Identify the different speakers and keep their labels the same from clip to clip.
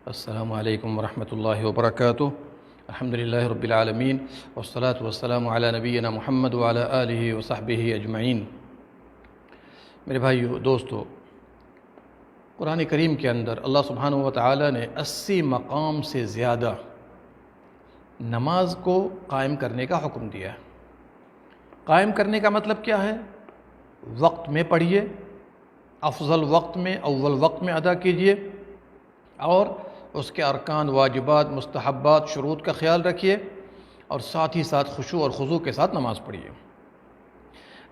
Speaker 1: السلام علیکم ورحمۃ اللہ وبرکاتہ۔ الحمدللہ رب العالمین والصلاة والسلام علی نبینا محمد وعلی آلہ وصحبہ اجمعین۔ میرے بھائیو دوستو، قرآن کریم کے اندر اللہ سبحانہ وتعالی نے 80 مقام سے زیادہ نماز کو قائم کرنے کا حکم دیا ہے۔ قائم کرنے کا مطلب کیا ہے؟ وقت میں پڑھیے، افضل وقت میں، اول وقت میں ادا کیجیے، اور اس کے ارکان، واجبات، مستحبات، شروط کا خیال رکھیے، اور ساتھ ہی ساتھ خشوع اور خضوع کے ساتھ نماز پڑھیے۔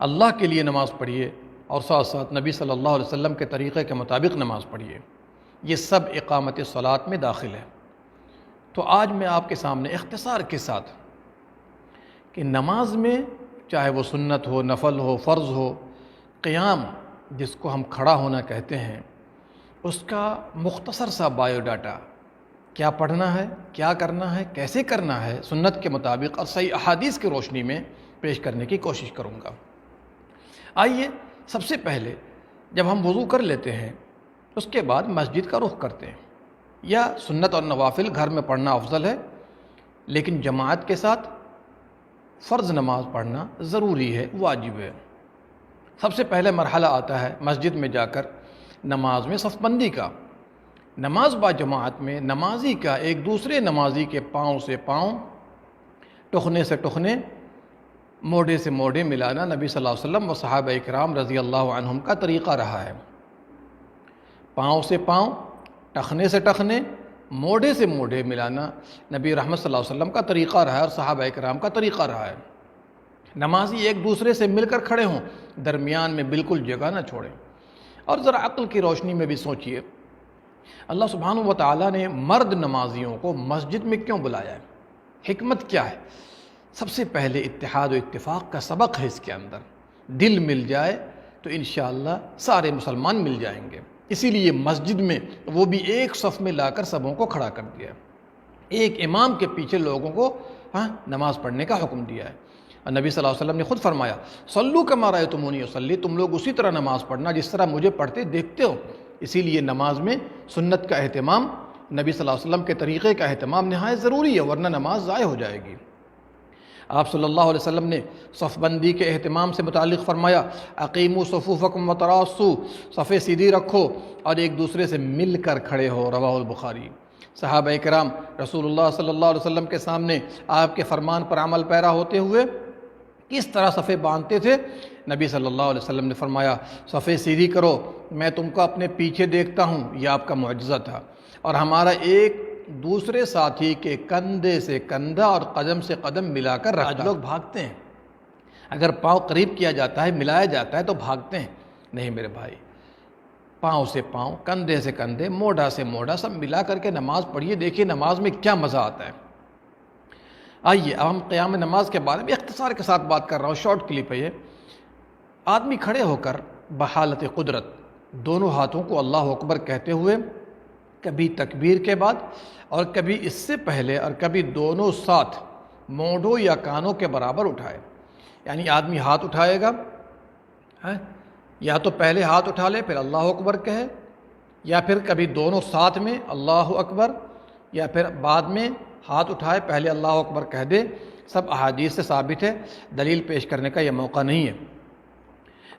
Speaker 1: اللہ کے لیے نماز پڑھیے، اور ساتھ ساتھ نبی صلی اللہ علیہ وسلم کے طریقے کے مطابق نماز پڑھیے۔ یہ سب اقامت صلاۃ میں داخل ہے۔ تو آج میں آپ کے سامنے اختصار کے ساتھ کہ نماز میں چاہے وہ سنت ہو، نفل ہو، فرض ہو، قیام جس کو ہم کھڑا ہونا کہتے ہیں، اس کا مختصر سا بایو ڈاٹا، کیا پڑھنا ہے، کیا کرنا ہے، کیسے کرنا ہے، سنت کے مطابق اور صحیح احادیث کی روشنی میں پیش کرنے کی کوشش کروں گا۔ آئیے سب سے پہلے جب ہم وضو کر لیتے ہیں اس کے بعد مسجد کا رخ کرتے ہیں، یا سنت اور نوافل گھر میں پڑھنا افضل ہے، لیکن جماعت کے ساتھ فرض نماز پڑھنا ضروری ہے، واجب ہے۔ سب سے پہلے مرحلہ آتا ہے مسجد میں جا کر نماز میں صف بندی کا۔ نماز با جماعت میں نمازی کا ایک دوسرے نمازی کے پاؤں سے پاؤں، ٹخنے سے ٹخنے، موڈے سے موڈے ملانا نبی صلی اللہ علیہ وسلم و صحابہ اکرام رضی اللہ عنہم کا طریقہ رہا ہے۔ پاؤں سے پاؤں، ٹخنے سے ٹخنے، موڈے سے موڈے ملانا نبی رحمت صلی اللہ علیہ وسلم کا طریقہ رہا ہے اور صحابہ اکرام کا طریقہ رہا ہے۔ نمازی ایک دوسرے سے مل کر کھڑے ہوں، درمیان میں بالکل جگہ نہ چھوڑیں۔ اور ذرا عقل کی روشنی میں بھی سوچئے، اللہ سبحانہ وتعالی نے مرد نمازیوں کو مسجد میں کیوں بلایا ہے؟ حکمت کیا ہے؟ سب سے پہلے اتحاد و اتفاق کا سبق ہے اس کے اندر۔ دل مل جائے تو انشاءاللہ سارے مسلمان مل جائیں گے۔ اسی لیے مسجد میں وہ بھی ایک صف میں لا کر سبوں کو کھڑا کر دیا، ایک امام کے پیچھے لوگوں کو نماز پڑھنے کا حکم دیا ہے۔ اور نبی صلی اللہ علیہ وسلم نے خود فرمایا، صلو کما رأیتمونی اصلی، تم لوگ اسی طرح نماز پڑھنا جس طرح مجھے پڑھتے دیکھتے ہو۔ اسی لیے نماز میں سنت کا اہتمام، نبی صلی اللہ علیہ وسلم کے طریقے کا اہتمام نہایت ضروری ہے، ورنہ نماز ضائع ہو جائے گی۔ آپ صلی اللہ علیہ وسلم نے صف بندی کے اہتمام سے متعلق فرمایا، اقیموا صفوفکم وتراصوا، صفیں سیدھی رکھو اور ایک دوسرے سے مل کر کھڑے ہو، رواہ البخاری۔ صحابہ کرام رسول اللہ صلی اللہ علیہ وسلم کے سامنے آپ کے فرمان پر عمل پیرا ہوتے ہوئے کس طرح صفیں باندھتے تھے؟ نبی صلی اللہ علیہ وسلم نے فرمایا، صفیں سیدھی کرو، میں تم کو اپنے پیچھے دیکھتا ہوں۔ یہ آپ کا معجزہ تھا، اور ہمارا ایک دوسرے ساتھی کے کندھے سے کندھا اور قدم سے قدم ملا کر رکھتا۔ آج لوگ بھاگتے ہیں، اگر پاؤں قریب کیا جاتا ہے، ملایا جاتا ہے تو بھاگتے ہیں۔ نہیں میرے بھائی، پاؤں سے پاؤں، کندھے سے کندھے، موڈا سے موڈا، سب ملا کر کے نماز پڑھیے، دیکھیے نماز میں کیا مزہ آتا ہے۔ آئیے اب ہم قیام نماز کے بارے میں اختصار کے ساتھ بات کر رہا ہوں، شارٹ کلپ ہے یہ۔ آدمی کھڑے ہو کر بحالت قدرت دونوں ہاتھوں کو اللہ اکبر کہتے ہوئے، کبھی تکبیر کے بعد اور کبھی اس سے پہلے اور کبھی دونوں ساتھ مونڈوں یا کانوں کے برابر اٹھائے۔ یعنی آدمی ہاتھ اٹھائے گا، یا تو پہلے ہاتھ اٹھا لے پھر اللہ اکبر کہے، یا پھر کبھی دونوں ساتھ میں اللہ اکبر، یا پھر بعد میں ہاتھ اٹھائے پہلے اللہ اکبر کہہ دے۔ سب احادیث سے ثابت ہے، دلیل پیش کرنے کا یہ موقع نہیں ہے۔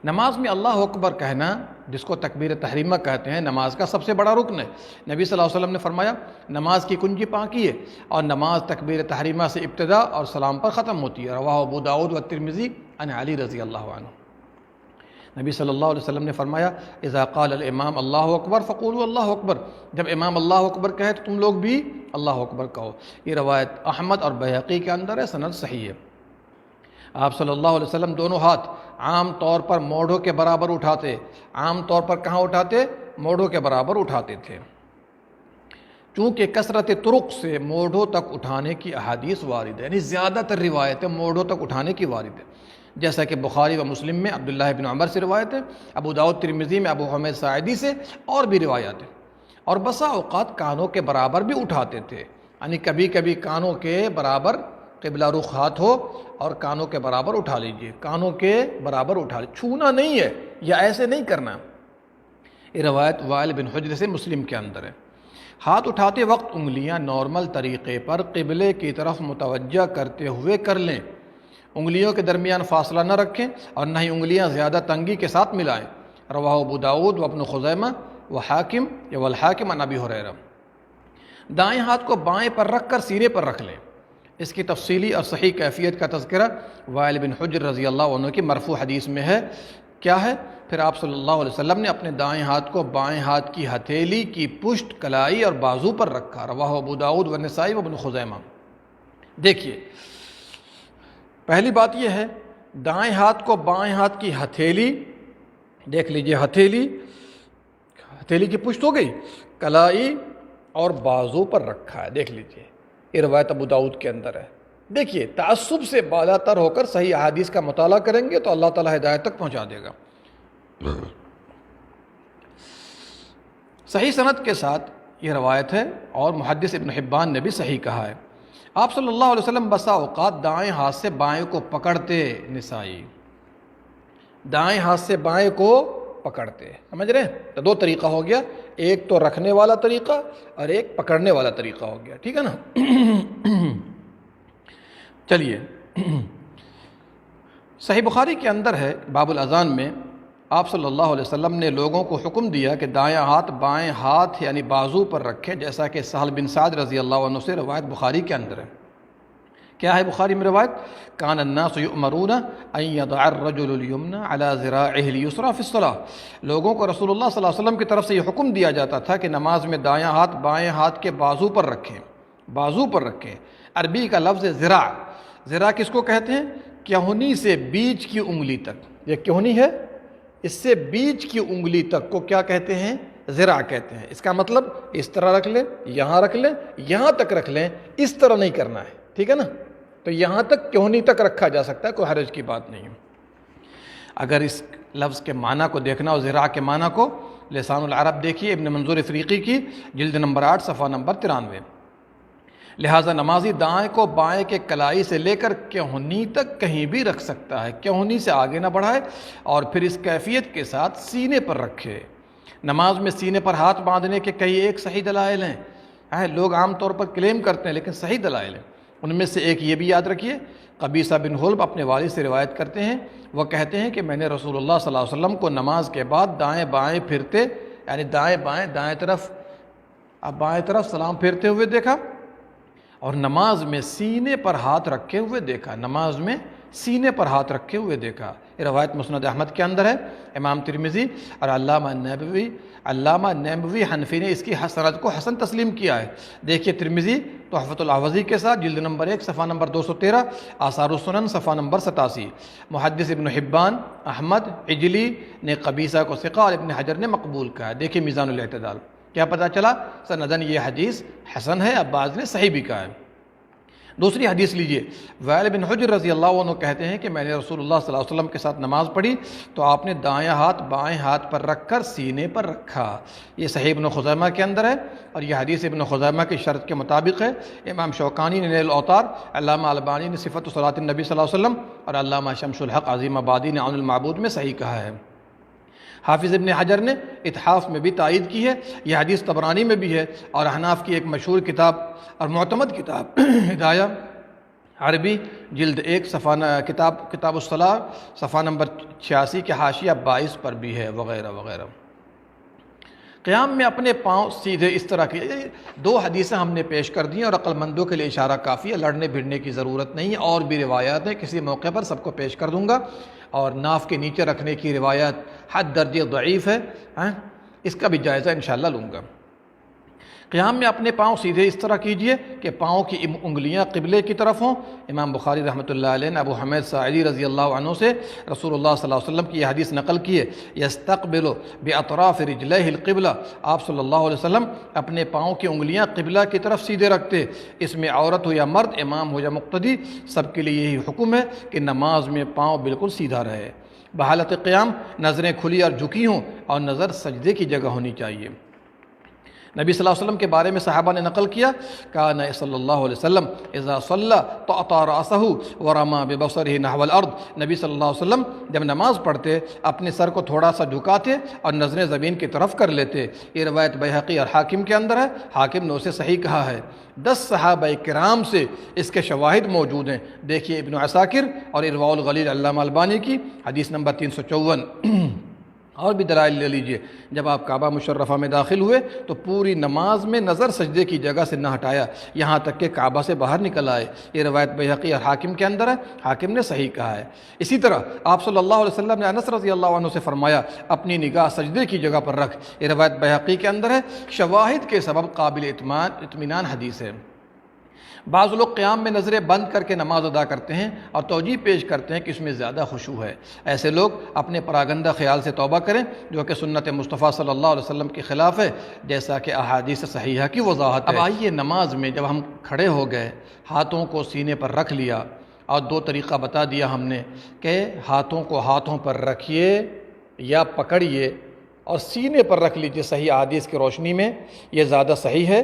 Speaker 1: نماز میں اللہ اکبر کہنا، جس کو تکبیر تحریمہ کہتے ہیں، نماز کا سب سے بڑا رکن ہے۔ نبی صلی اللہ علیہ وسلم نے فرمایا، نماز کی کنجی پاکی ہے، اور نماز تکبیر تحریمہ سے ابتدا اور سلام پر ختم ہوتی ہے۔ رواہ ابو داؤد و ترمذی عن علی رضی اللہ عنہ۔ نبی صلی اللہ علیہ وسلم نے فرمایا، اذا قال الامام اللہ اکبر فقولوا اللہ اکبر، جب امام اللہ اکبر کہے تو تم لوگ بھی اللہ اکبر کہو۔ یہ روایت احمد اور بہقی کے اندر ہے، سند صحیح ہے۔ آپ صلی اللہ علیہ وسلم دونوں ہاتھ عام طور پر موڑوں کے برابر اٹھاتے۔ عام طور پر کہاں اٹھاتے؟ موڑوں کے برابر اٹھاتے تھے۔ چونکہ کثرت طرق سے موڑوں تک اٹھانے کی احادیث وارد ہے، یعنی زیادہ تر روایتیں موڑوں تک اٹھانے کی وارد ہے، جیسا کہ بخاری و مسلم میں عبداللہ بن عمر سے روایت ہے، ابو داؤد ترمذی میں ابو حمید ساعدی سے، اور بھی روایات ہیں۔ اور بسا اوقات کانوں کے برابر بھی اٹھاتے تھے، یعنی کبھی کبھی کانوں کے برابر قبلہ رخ ہاتھ ہو اور کانوں کے برابر اٹھا لیجئے، کانوں کے برابر اٹھا لیجئے، چھونا نہیں ہے، یا ایسے نہیں کرنا۔ یہ روایت وائل بن حجر سے مسلم کے اندر ہے۔ ہاتھ اٹھاتے وقت انگلیاں نارمل طریقے پر قبلے کی طرف متوجہ کرتے ہوئے کر لیں، انگلیوں کے درمیان فاصلہ نہ رکھیں اور نہ ہی انگلیاں زیادہ تنگی کے ساتھ ملائیں۔ رواہ ابو داؤد و ابن خزیمہ و حاکم والحاکم عن ابی ہریرہ۔ دائیں ہاتھ کو بائیں پر رکھ کر سینے پر رکھ لیں۔ اس کی تفصیلی اور صحیح کیفیت کا تذکرہ وائل بن حجر رضی اللہ عنہ کی مرفوع حدیث میں ہے۔ کیا ہے؟ پھر آپ صلی اللہ علیہ وسلم نے اپنے دائیں ہاتھ کو بائیں ہاتھ کی ہتھیلی کی پشت، کلائی اور بازو پر رکھا۔ رواہ ابو داؤد و نسائی و ابن خزیمہ۔ دیکھیے، پہلی بات یہ ہے، دائیں ہاتھ کو بائیں ہاتھ کی ہتھیلی، دیکھ لیجئے، ہتھیلی کی پشت ہو گئی، کلائی اور بازو پر رکھا ہے، دیکھ لیجئے، یہ روایت ابو داؤد کے اندر ہے۔ دیکھیے، تعصب سے بالا تر ہو کر صحیح احادیث کا مطالعہ کریں گے تو اللہ تعالیٰ ہدایت تک پہنچا دے گا۔ صحیح سند کے ساتھ یہ روایت ہے اور محدث ابن حبان نے بھی صحیح کہا ہے۔ آپ صلی اللہ علیہ وسلم بسا اوقات دائیں ہاتھ سے بائیں کو پکڑتے، نسائی، دائیں ہاتھ سے بائیں کو پکڑتے، سمجھ رہے ہیں؟ تو دو طریقہ ہو گیا، ایک تو رکھنے والا طریقہ اور ایک پکڑنے والا طریقہ ہو گیا، ٹھیک ہے نا؟ چلیے، صحیح بخاری کے اندر ہے، باب الاذان میں آپ صلی اللہ علیہ وسلم نے لوگوں کو حکم دیا کہ دائیں ہاتھ بائیں ہاتھ یعنی بازو پر رکھیں، جیسا کہ سہل بن سعد رضی اللہ عنہ سے روایت بخاری کے اندر ہے۔ کیا ہے بخاری میں روایت؟ کان الناس یؤمرون ان یضع الرجل الیمنى على ذراعه الیسری فی الصلاۃ، لوگوں کو رسول اللہ صلی اللہ علیہ وسلم کی طرف سے یہ حکم دیا جاتا تھا کہ نماز میں دایاں ہاتھ بائیں ہاتھ کے بازو پر رکھیں، بازو پر رکھیں۔ عربی کا لفظ ذراع، ذراع کس کو کہتے ہیں؟ کہنی سے بیچ کی انگلی تک، یہ کہنی ہے، اس سے بیچ کی انگلی تک کو کیا کہتے ہیں؟ ذراع کہتے ہیں۔ اس کا مطلب اس طرح رکھ لیں، یہاں رکھ لیں، یہاں تک رکھ لیں، اس طرح نہیں کرنا ہے، ٹھیک ہے نا؟ تو یہاں تک کہنی تک رکھا جا سکتا ہے، کوئی حرج کی بات نہیں ہے۔ اگر اس لفظ کے معنی کو دیکھنا ہو، ذراع کے معنی کو، لسان العرب دیکھیے ابن منظور افریقی کی جلد نمبر 8 صفحہ نمبر 93۔ لہٰذا نمازی دائیں کو بائیں کے کلائی سے لے کر کہنی تک کہیں بھی رکھ سکتا ہے، کہنی سے آگے نہ بڑھائے، اور پھر اس کیفیت کے ساتھ سینے پر رکھے۔ نماز میں سینے پر ہاتھ باندھنے کے کئی ایک صحیح دلائل ہیں، لوگ عام طور پر کلیم کرتے ہیں لیکن صحیح دلائل ہیں۔ ان میں سے ایک یہ بھی یاد رکھیے، قبیصہ بن حلب اپنے والد سے روایت کرتے ہیں، وہ کہتے ہیں کہ میں نے رسول اللہ صلی اللہ علیہ وسلم کو نماز کے بعد دائیں بائیں پھرتے، یعنی دائیں بائیں، دائیں طرف اب بائیں طرف سلام پھیرتے ہوئے دیکھا، اور نماز میں سینے پر ہاتھ رکھے ہوئے دیکھا، نماز میں سینے پر ہاتھ رکھے ہوئے دیکھا۔ یہ روایت مسند احمد کے اندر ہے۔ امام ترمذی اور علامہ نیبوی حنفی نے اس کی سند کو حسن تسلیم کیا ہے۔ دیکھیے ترمذی تحفۃ الاحوذی کے ساتھ جلد نمبر 1 صفحہ نمبر 213، آثار السنن صفحہ نمبر 87۔ محدث ابن حبان، احمد، عجلی نے قبیصہ کو ثقہ اور ابن حجر نے مقبول کہا ہے۔ دیکھیے میزان الاعتدال، کیا پتہ چلا؟ سندن یہ حدیث حسن ہے، اب بعض نے صحیح بھی کہا ہے۔ دوسری حدیث لیجئے، وائل بن حجر رضی اللہ عنہ کہتے ہیں کہ میں نے رسول اللہ صلی اللہ علیہ وسلم کے ساتھ نماز پڑھی تو آپ نے دایاں ہاتھ بائیں ہاتھ پر رکھ کر سینے پر رکھا۔ یہ صحیح ابن خزیمہ کے اندر ہے اور یہ حدیث ابن خزیمہ کی شرط کے مطابق ہے۔ امام شوکانی نے نیل الاوطار، علامہ البانی نے صفت صلاۃ النبی صلی اللہ علیہ وسلم اور علامہ شمس الحق عظیم آبادی نے عون المعبود میں صحیح کہا ہے۔ حافظ ابن حجر نے اتحاف میں بھی تائید کی ہے، یہ حدیث طبرانی میں بھی ہے، اور احناف کی ایک مشہور کتاب اور معتمد کتاب ہدایہ عربی جلد 1 صفحہ کتاب الصلاۃ صفحہ نمبر 86 کے حاشیہ 22 پر بھی ہے، وغیرہ وغیرہ۔ قیام میں اپنے پاؤں سیدھے اس طرح کی، دو حدیثیں ہم نے پیش کر دی ہیں اور عقل مندوں کے لیے اشارہ کافی ہے، لڑنے بھڑنے کی ضرورت نہیں ہے۔ اور بھی روایات ہیں، کسی موقع پر سب کو پیش کر دوں گا۔ اور ناف کے نیچے رکھنے کی روایت حد درجے ضعیف ہے، اس کا بھی جائزہ انشاءاللہ لوں گا۔ قیام میں اپنے پاؤں سیدھے اس طرح کیجئے کہ پاؤں کی انگلیاں قبلے کی طرف ہوں۔ امام بخاری رحمۃ اللہ علیہ نے ابو حمید ساعدی رضی اللہ عنہ سے رسول اللہ صلی اللہ علیہ وسلم کی یہ حدیث نقل کی ہے، یستقبل باطراف رجلیہ القبلہ، آپ صلی اللہ علیہ وسلم اپنے پاؤں کی انگلیاں قبلہ کی طرف سیدھے رکھتے۔ اس میں عورت ہو یا مرد، امام ہو یا مقتدی، سب کے لیے یہی حکم ہے کہ نماز میں پاؤں بالکل سیدھا رہے۔ بحالت قیام نظریں کھلی اور جھکی ہوں اور نظر سجدے کی جگہ ہونی چاہیے۔ نبی صلی اللہ علیہ وسلم کے بارے میں صحابہ نے نقل کیا، کان صلی اللہ علیہ وسلم اذا صلی طأطأ رأسہ ورمى ببصرہ نحو الارض، نبی صلی اللہ علیہ وسلم جب نماز پڑھتے اپنے سر کو تھوڑا سا جھکاتے اور نظریں زمین کی طرف کر لیتے۔ یہ روایت بیہقی اور حاکم کے اندر ہے، حاکم نے اسے صحیح کہا ہے۔ 10 صحابہ کرام سے اس کے شواہد موجود ہیں، دیکھیے ابن عساکر اور ارواء الغلیل علامہ البانی کی حدیث نمبر 354۔ اور بھی دلائل لے لیجئے، جب آپ کعبہ مشرفہ میں داخل ہوئے تو پوری نماز میں نظر سجدے کی جگہ سے نہ ہٹایا یہاں تک کہ کعبہ سے باہر نکل آئے۔ یہ روایت بیہقی اور حاکم کے اندر ہے، حاکم نے صحیح کہا ہے۔ اسی طرح آپ صلی اللہ علیہ وسلم نے انس رضی اللہ عنہ سے فرمایا اپنی نگاہ سجدے کی جگہ پر رکھ، یہ روایت بیہقی کے اندر ہے، شواہد کے سبب قابل اطمینان حدیث ہے۔ بعض لوگ قیام میں نظریں بند کر کے نماز ادا کرتے ہیں اور توجیہ پیش کرتے ہیں کہ اس میں زیادہ خشوع ہے۔ ایسے لوگ اپنے پراگندہ خیال سے توبہ کریں جو کہ سنت مصطفیٰ صلی اللہ علیہ وسلم کے خلاف ہے، جیسا کہ احادیث صحیحہ کی وضاحت ہے۔ اب آئیے نماز میں جب ہم کھڑے ہو گئے، ہاتھوں کو سینے پر رکھ لیا اور 2 طریقہ بتا دیا ہم نے کہ ہاتھوں کو ہاتھوں پر رکھیے یا پکڑیے اور سینے پر رکھ لیجیے، صحیح احادیث کی روشنی میں یہ زیادہ صحیح ہے۔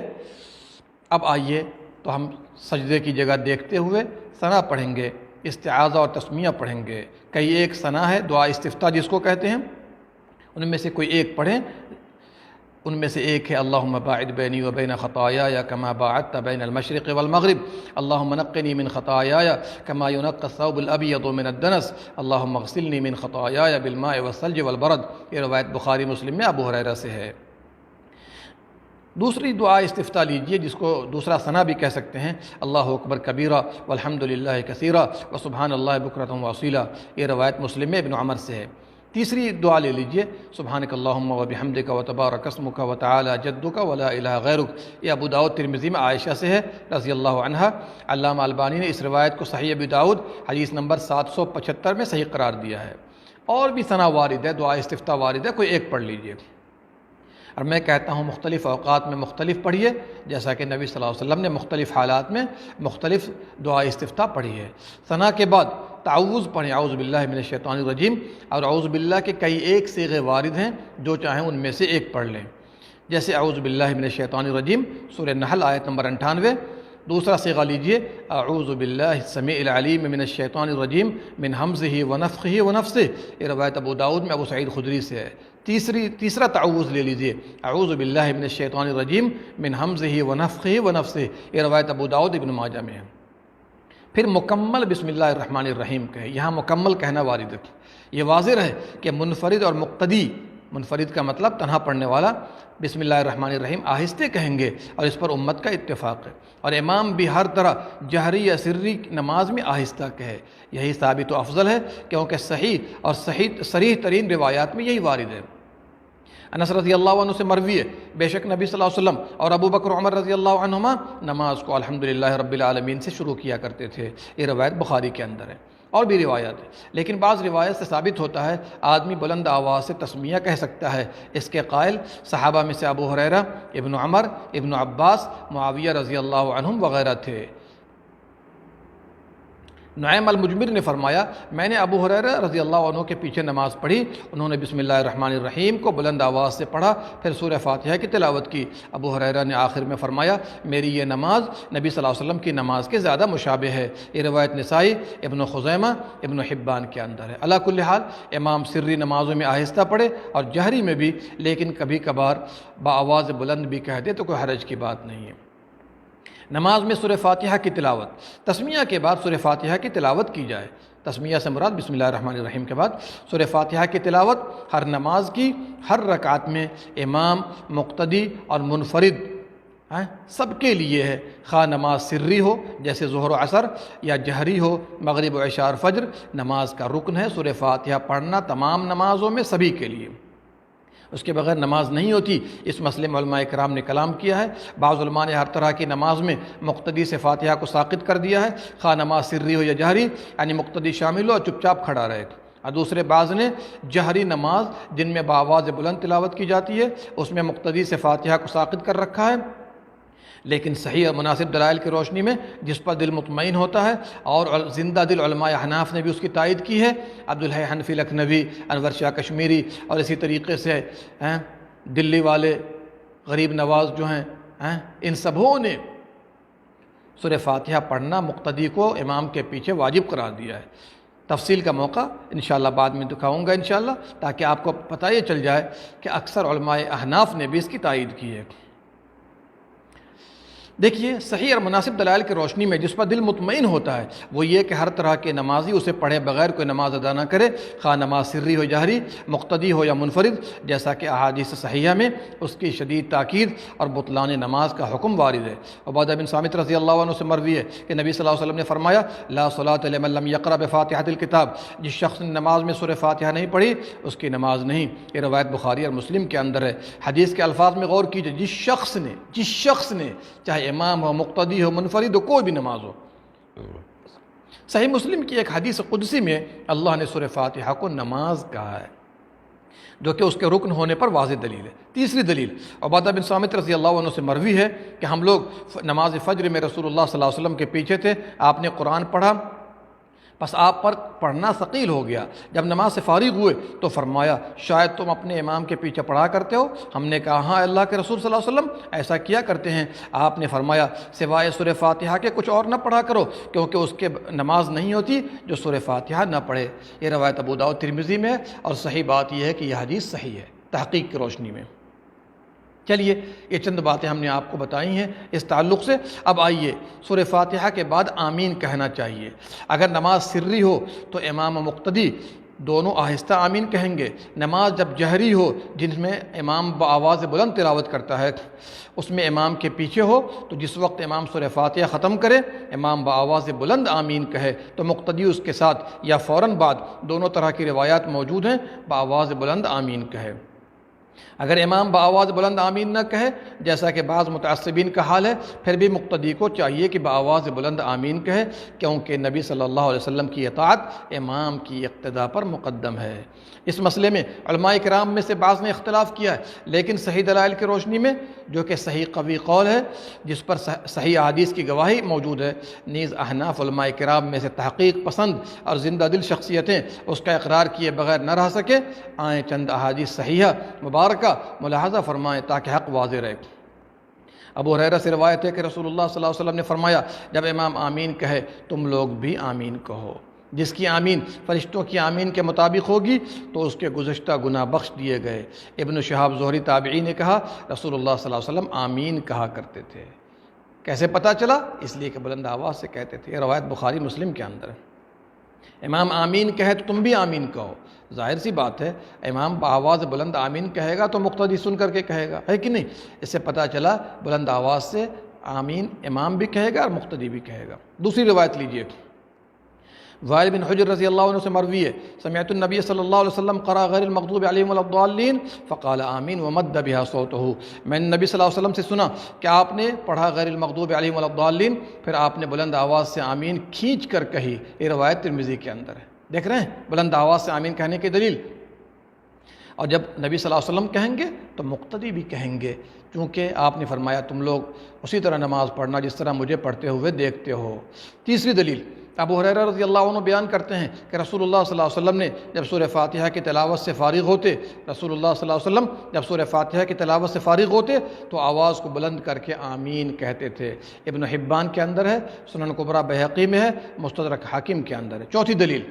Speaker 1: اب آئیے تو ہم سجدے کی جگہ دیکھتے ہوئے ثنا پڑھیں گے، استعاذہ اور تسمیہ پڑھیں گے۔ کئی ایک ثنا ہے، دعا استفتاح جس کو کہتے ہیں، ان میں سے کوئی ایک پڑھیں۔ ان میں سے ایک ہے اللہم باعد بینی و بین خطایایا کما باعدت بین المشرق والمغرب، اللہم نقنی من خطایایا کما ینقی الثوب الابیض من الدنس، اللہم اغسلنی من خطایایا بالماء والثلج والبرد۔ یہ روایت بخاری مسلم میں ابو ہریرہ سے ہے۔ دوسری دعا استفتاح لیجئے جس کو دوسرا ثنا بھی کہہ سکتے ہیں، اللہ اکبر کبیرہ والحمد للہ کثیرہ وسبحان اللہ بکرۃ واصیلا۔ یہ روایت مسلم میں ابن عمر سے ہے۔ تیسری دعا لے لیجئے سبحانک اللہم وبحمدک وتبارک اسمک وتعالی جدک ولا الہ غیرک۔ یہ ابو داؤد ترمذی میں عائشہ سے ہے رضی اللہ عنہا۔ علامہ البانی نے اس روایت کو صحیح ابو داؤد حدیث نمبر 775 میں صحیح قرار دیا ہے۔ اور بھی ثنا وارد ہے، دعا استفتاح وارد ہے، کوئی ایک پڑھ لیجئے۔ اور میں کہتا ہوں مختلف اوقات میں مختلف پڑھیے، جیسا کہ نبی صلی اللہ علیہ وسلم نے مختلف حالات میں مختلف دعا استفتاح پڑھی ہے۔ ثنا کے بعد تعوذ پڑھیں، اعوذ باللہ من الشیطان الرجیم، اور اعوذ باللہ کے کئی ایک صیغے وارد ہیں، جو چاہیں ان میں سے ایک پڑھ لیں۔ جیسے اعوذ باللہ من الشیطان الرجیم سورہ نحل آیت نمبر 98۔ دوسرا صیغہ لیجئے اعوذ باللہ السمیع العلیم من الشیطان الرجیم من حمزہ ونفخہ ونفثہ، یہ روایت ابو داؤد میں ابو سعید خدری سے ہے۔ تیسرا تعوذ لے لیجئے اعوذ باللہ من الشیطان الرجیم من حمزہ ونفخہ ونفثہ، یہ روایت ابو داؤد ابن ماجہ میں ہے۔ پھر مکمل بسم اللہ الرحمن الرحیم کہے، یہاں مکمل کہنا وارد ہے۔ یہ واضح ہے کہ منفرد اور مقتدی، منفرد کا مطلب تنہا پڑھنے والا، بسم اللہ الرحمن الرحیم آہستہ کہیں گے اور اس پر امت کا اتفاق ہے، اور امام بھی ہر طرح جہری یا سری نماز میں آہستہ کہے۔ یہی ثابت و افضل ہے کیونکہ صحیح اور صریح ترین روایات میں یہی وارد ہے۔ انس رضی اللہ عنہ سے مروی ہے، بے شک نبی صلی اللہ علیہ وسلم اور ابو بکر عمر رضی اللہ عنہما نماز کو الحمدللہ رب العالمین سے شروع کیا کرتے تھے۔ یہ روایت بخاری کے اندر ہے، اور بھی روایات ہے، لیکن بعض روایت سے ثابت ہوتا ہے آدمی بلند آواز سے تسمیہ کہہ سکتا ہے۔ اس کے قائل صحابہ میں سے ابو ہریرہ، ابن عمر، ابن عباس، معاویہ رضی اللہ عنہم وغیرہ تھے۔ نعیم المجمر نے فرمایا میں نے ابو ہریرہ رضی اللہ عنہ کے پیچھے نماز پڑھی، انہوں نے بسم اللہ الرحمن الرحیم کو بلند آواز سے پڑھا، پھر سورہ فاتحہ کی تلاوت کی۔ ابو ہریرہ نے آخر میں فرمایا میری یہ نماز نبی صلی اللہ علیہ وسلم کی نماز کے زیادہ مشابہ ہے۔ یہ روایت نسائی، ابن خزیمہ، ابن حبان کے اندر ہے۔ علی کل حال امام سری نمازوں میں آہستہ پڑھے اور جہری میں بھی، لیکن کبھی کبھار بآواز بلند بھی کہہ دے تو کوئی حرج کی بات نہیں ہے۔ نماز میں سورہ فاتحہ کی تلاوت، تسمیہ کے بعد سورہ فاتحہ کی تلاوت کی جائے۔ تسمیہ سے مراد بسم اللہ الرحمن الرحیم کے بعد سورہ فاتحہ کی تلاوت ہر نماز کی ہر رکعت میں امام، مقتدی اور منفرد سب کے لیے ہے، خواہ نماز سری ہو جیسے ظہر و عصر، یا جہری ہو مغرب و عشاء اور فجر، نماز کا رکن ہے سورہ فاتحہ پڑھنا تمام نمازوں میں سبھی کے لیے، اس کے بغیر نماز نہیں ہوتی۔ اس مسئلے میں علماء کرام نے کلام کیا ہے۔ بعض علماء نے ہر طرح کی نماز میں مقتدی سے فاتحہ کو ساقط کر دیا ہے، خواہ نماز سری ہو یا جہری، یعنی مقتدی شامل ہو اور چپ چاپ کھڑا رہے۔ اور دوسرے بعض نے جہری نماز جن میں بآواز بلند تلاوت کی جاتی ہے اس میں مقتدی سے فاتحہ کو ساقط کر رکھا ہے، لیکن صحیح اور مناسب دلائل کی روشنی میں جس پر دل مطمئن ہوتا ہے، اور زندہ دل علماء احناف نے بھی اس کی تائید کی ہے، عبدالحی حنفی لکھنوی، انور شاہ کشمیری، اور اسی طریقے سے دلی والے غریب نواز جو ہیں ان سبوں نے سورہ فاتحہ پڑھنا مقتدی کو امام کے پیچھے واجب قرار دیا ہے۔ تفصیل کا موقع انشاءاللہ بعد میں دکھاؤں گا انشاءاللہ، تاکہ آپ کو پتہ یہ چل جائے کہ اکثر علماء احناف نے بھی اس کی تائید کی ہے۔ دیکھیے، صحیح اور مناسب دلائل کی روشنی میں جس پر دل مطمئن ہوتا ہے وہ یہ کہ ہر طرح کے نمازی اسے پڑھے بغیر کوئی نماز ادا نہ کرے، خواہ نماز سری ہو جہری، مقتدی ہو یا منفرد، جیسا کہ احادیث صحیحہ میں اس کی شدید تاکید اور بطلان نماز کا حکم وارد ہے۔ عبادہ بن صامت رضی اللہ عنہ سے مروی ہے کہ نبی صلی اللہ علیہ وسلم نے فرمایا، لا صلاۃ لمن لم یقرأ بفاتحۃ الکتاب، جس شخص نے نماز میں سورہ فاتحہ نہیں پڑھی اس کی نماز نہیں۔ یہ روایت بخاری اور مسلم کے اندر ہے۔ حدیث کے الفاظ میں غور کیجئے، جس شخص نے چاہے امام ہو، مقتدی ہو، منفرد ہو، کوئی بھی نماز ہو۔ صحیح مسلم کی ایک حدیث قدسی میں اللہ نے سورہ فاتحہ کو نماز کہا ہے، جو کہ اس کے رکن ہونے پر واضح دلیل ہے۔ تیسری دلیل عبادہ بن صامت رضی اللہ عنہ سے مروی ہے کہ ہم لوگ نماز فجر میں رسول اللہ صلی اللہ علیہ وسلم کے پیچھے تھے، آپ نے قرآن پڑھا، بس آپ پر پڑھنا ثقیل ہو گیا۔ جب نماز سے فارغ ہوئے تو فرمایا، شاید تم اپنے امام کے پیچھے پڑھا کرتے ہو؟ ہم نے کہا، ہاں اللہ کے رسول صلی اللہ علیہ وسلم ایسا کیا کرتے ہیں۔ آپ نے فرمایا، سوائے سورہ فاتحہ کے کچھ اور نہ پڑھا کرو، کیونکہ اس کے نماز نہیں ہوتی جو سورہ فاتحہ نہ پڑھے۔ یہ روایت ابو داؤد ترمذی میں ہے، اور صحیح بات یہ ہے کہ یہ حدیث صحیح ہے تحقیق کی روشنی میں۔ چلیے، یہ چند باتیں ہم نے آپ کو بتائی ہیں اس تعلق سے۔ اب آئیے، سورہ فاتحہ کے بعد آمین کہنا چاہیے۔ اگر نماز سری ہو تو امام و مقتدی دونوں آہستہ آمین کہیں گے۔ نماز جب جہری ہو، جن میں امام بآواز بلند تلاوت کرتا ہے، اس میں امام کے پیچھے ہو تو جس وقت امام سورہ فاتحہ ختم کرے، امام بآواز بلند آمین کہے تو مقتدی اس کے ساتھ یا فوراً بعد، دونوں طرح کی روایات موجود ہیں، بآواز بلند آمین کہے۔ اگر امام بآواز بلند آمین نہ کہے، جیسا کہ بعض متعصبین کا حال ہے، پھر بھی مقتدی کو چاہیے کہ بآواز بلند آمین کہے، کیونکہ نبی صلی اللہ علیہ وسلم کی اطاعت امام کی اقتداء پر مقدم ہے۔ اس مسئلے میں علماء کرام میں سے بعض نے اختلاف کیا ہے، لیکن صحیح دلائل کی روشنی میں، جو کہ صحیح قوی قول ہے، جس پر صحیح احادیث کی گواہی موجود ہے، نیز احناف علماء کرام میں سے تحقیق پسند اور زندہ دل شخصیتیں اس کا اقرار کیے بغیر نہ رہ سکے، آئیں چند احادیث صحیحہ مبارکہ ملاحظہ فرمائیں تاکہ حق واضح رہے۔ ابو ہریرہ سے روایت ہے کہ رسول اللہ صلی اللہ علیہ وسلم نے فرمایا، جب امام آمین کہے تم لوگ بھی آمین کہو۔ جس کی آمین فرشتوں کی آمین کے مطابق ہوگی تو اس کے گزشتہ گناہ بخش دیے گئے۔ ابن شہاب زہری تابعی نے کہا، رسول اللہ صلی اللہ علیہ وسلم آمین کہا کرتے تھے۔ کیسے پتہ چلا؟ اس لیے کہ بلند آواز سے کہتے تھے۔ یہ روایت بخاری مسلم کے اندر ہے۔ امام آمین کہے تو تم بھی آمین کہو۔ ظاہر سی بات ہے، امام بآواز بلند آمین کہے گا تو مقتدی سن کر کے کہے گا، ہے کہ نہیں؟ اس سے پتہ چلا بلند آواز سے آمین امام بھی کہے گا اور مقتدی بھی کہے گا۔ دوسری روایت لیجئے، وائل بن حجر رضی اللہ عنہ سے مروی ہے، سمعت النبی صلی اللہ علیہ وسلم قرأ غیر المغضوب علیہم ولا الضالین فقال آمین ومد بها صوتہ۔ میں نے نبی صلی اللہ علیہ وسلم سے سنا کہ آپ نے پڑھا غیر المغضوب علیہم ولا الضالین، پھر آپ نے بلند آواز سے آمین کھینچ کر کہی۔ یہ روایت ترمذی کے اندر ہے۔ دیکھ رہے ہیں بلند آواز سے آمین کہنے کی دلیل۔ اور جب نبی صلی اللہ علیہ وسلم کہیں گے تو مقتدی بھی کہیں گے، چونکہ آپ نے فرمایا تم لوگ اسی طرح نماز پڑھنا جس طرح مجھے پڑھتے ہوئے دیکھتے ہو۔ تیسری دلیل، ابو ہریرہ رضی اللہ عنہ بیان کرتے ہیں کہ رسول اللہ صلی اللہ علیہ وسلم نے جب سورہ فاتحہ کی تلاوت سے فارغ ہوتے تو آواز کو بلند کر کے آمین کہتے تھے۔ ابن حبان کے اندر ہے، سنن کبریٰ بہقی میں ہے، مستدرک حاکم کے اندر ہے۔ چوتھی دلیل،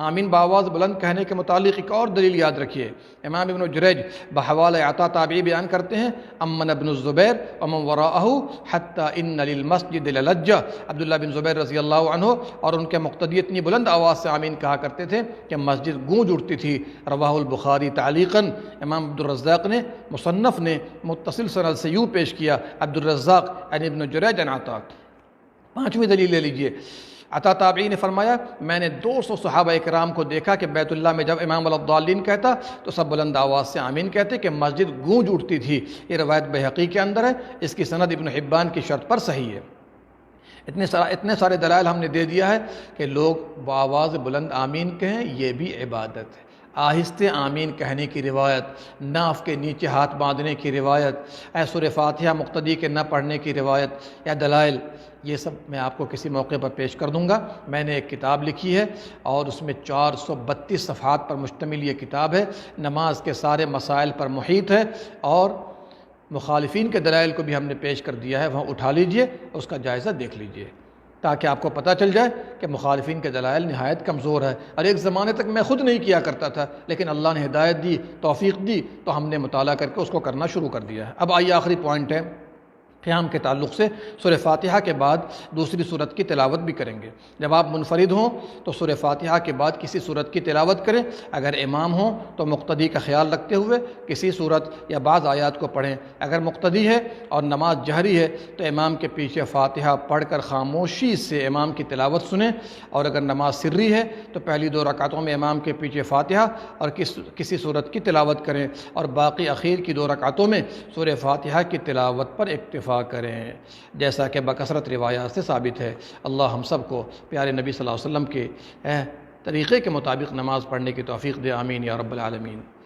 Speaker 1: آمین بآواز بلند کہنے کے متعلق ایک اور دلیل یاد رکھیے۔ امام ابن جریج بحوالہ عطا تابعی بیان کرتے ہیں، امن ابن الزبیر ومن وراءہ حتی ان للمسجد للجہ۔ عبداللہ بن زبیر رضی اللہ عنہ اور ان کے مقتدی اتنی بلند آواز سے آمین کہا کرتے تھے کہ مسجد گونج اٹھتی تھی۔ رواہ البخاری تعلیقاً، امام عبدالرزاق نے مصنف نے متصل سند سے یوں پیش کیا، عبدالرزاق عن ابن جریج عن عطا۔ پانچویں دلیل لے لیجئے، عطا تابعی نے فرمایا، میں نے 200 صحابہ اکرام کو دیکھا کہ بیت اللہ میں جب امام الضالین کہتا تو سب بلند آواز سے آمین کہتے کہ مسجد گونج اٹھتی تھی۔ یہ روایت بہقی کے اندر ہے، اس کی سند ابن حبان کی شرط پر صحیح ہے۔ اتنے سارے دلائل ہم نے دے دیا ہے کہ لوگ بآواز بلند آمین کہیں، یہ بھی عبادت ہے۔ آہستہ آمین کہنے کی روایت، ناف کے نیچے ہاتھ باندھنے کی روایت، سورہ فاتحہ مقتدی کے نہ پڑھنے کی روایت یا دلائل، یہ سب میں آپ کو کسی موقع پر پیش کر دوں گا۔ میں نے ایک کتاب لکھی ہے اور اس میں 432 صفحات پر مشتمل یہ کتاب ہے، نماز کے سارے مسائل پر محیط ہے، اور مخالفین کے دلائل کو بھی ہم نے پیش کر دیا ہے، وہاں اٹھا لیجئے، اس کا جائزہ دیکھ لیجئے، تاکہ آپ کو پتہ چل جائے کہ مخالفین کے دلائل نہایت کمزور ہے، اور ایک زمانے تک میں خود نہیں کیا کرتا تھا، لیکن اللہ نے ہدایت دی، توفیق دی، تو ہم نے مطالعہ کر کے اس کو کرنا شروع کر دیا ہے۔ اب آئیے آخری پوائنٹ ہے، قیام کے تعلق سے سورہ فاتحہ کے بعد دوسری سورت کی تلاوت بھی کریں گے۔ جب آپ منفرد ہوں تو سورہ فاتحہ کے بعد کسی سورت کی تلاوت کریں، اگر امام ہوں تو مقتدی کا خیال رکھتے ہوئے کسی سورت یا بعض آیات کو پڑھیں، اگر مقتدی ہے اور نماز جہری ہے تو امام کے پیچھے فاتحہ پڑھ کر خاموشی سے امام کی تلاوت سنیں، اور اگر نماز سری ہے تو پہلی 2 رکعتوں میں امام کے پیچھے فاتحہ اور کسی سورت کی تلاوت کریں، اور باقی اخیر کی 2 رکعتوں میں سورہ فاتحہ کی تلاوت پر اکتفا کریں، جیسا کہ بکثرت روایات سے ثابت ہے۔ اللہ ہم سب کو پیارے نبی صلی اللہ علیہ وسلم کے طریقے کے مطابق نماز پڑھنے کی توفیق دے، آمین یا رب العالمین۔